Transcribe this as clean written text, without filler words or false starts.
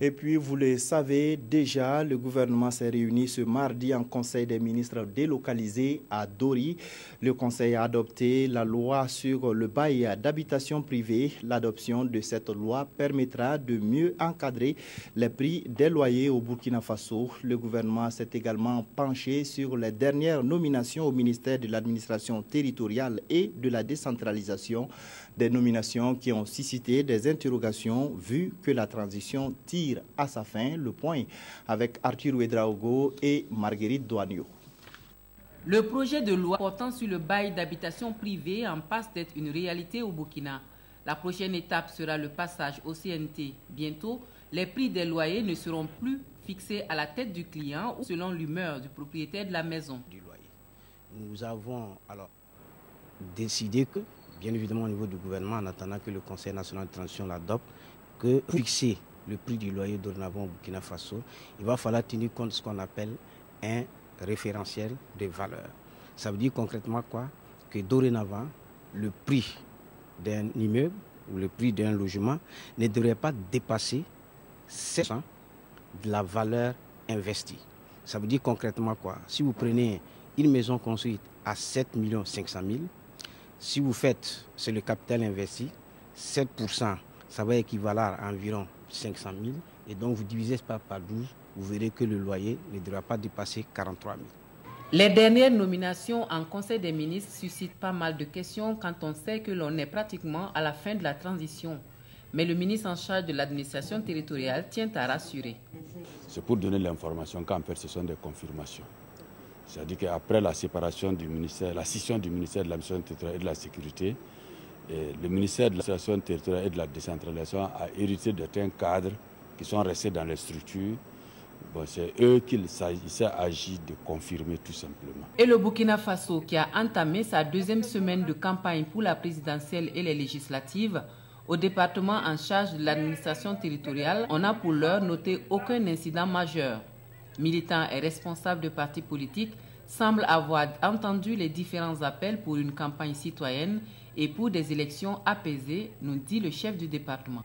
Et puis, vous le savez déjà, le gouvernement s'est réuni ce mardi en Conseil des ministres délocalisé à Dori. Le Conseil a adopté la loi sur le bail d'habitation privée. L'adoption de cette loi permettra de mieux encadrer les prix des loyers au Burkina Faso. Le gouvernement s'est également penché sur les dernières nominations au ministère de l'administration territoriale et de la décentralisation. Des nominations qui ont suscité des interrogations vu que la transition tire à sa fin. Le point avec Arthur Ouedraogo et Marguerite Douagneau. Le projet de loi portant sur le bail d'habitation privée en passe d'être une réalité au Burkina. La prochaine étape sera le passage au CNT. Bientôt, les prix des loyers ne seront plus fixés à la tête du client ou selon l'humeur du propriétaire de la maison. Nous avons alors décidé que, bien évidemment au niveau du gouvernement, en attendant que le Conseil national de transition l'adopte, que pour fixer le prix du loyer dorénavant au Burkina Faso, il va falloir tenir compte de ce qu'on appelle un référentiel de valeur. Ça veut dire concrètement quoi? Que dorénavant, le prix d'un immeuble ou le prix d'un logement ne devrait pas dépasser 7% de la valeur investie. Ça veut dire concrètement quoi? Si vous prenez une maison construite à 7 500 000, si vous faites, c'est le capital investi, 7%, ça va équivaloir à environ 500 000. Et donc vous divisez par 12, vous verrez que le loyer ne devra pas dépasser 43 000. Les dernières nominations en Conseil des ministres suscitent pas mal de questions quand on sait que l'on est pratiquement à la fin de la transition. Mais le ministre en charge de l'administration territoriale tient à rassurer. C'est pour donner l'information qu'en fait ce sont des confirmations. C'est-à-dire qu'après la séparation du ministère, la scission du ministère de l'administration territoriale et de la sécurité, le ministère de l'administration territoriale et de la décentralisation a hérité de certains cadres qui sont restés dans les structures. Bon, c'est eux qu'il s'agit de confirmer tout simplement. Et le Burkina Faso, qui a entamé sa deuxième semaine de campagne pour la présidentielle et les législatives, au département en charge de l'administration territoriale, on n'a pour l'heure noté aucun incident majeur. Militants et responsables de partis politiques semblent avoir entendu les différents appels pour une campagne citoyenne et pour des élections apaisées, nous dit le chef du département.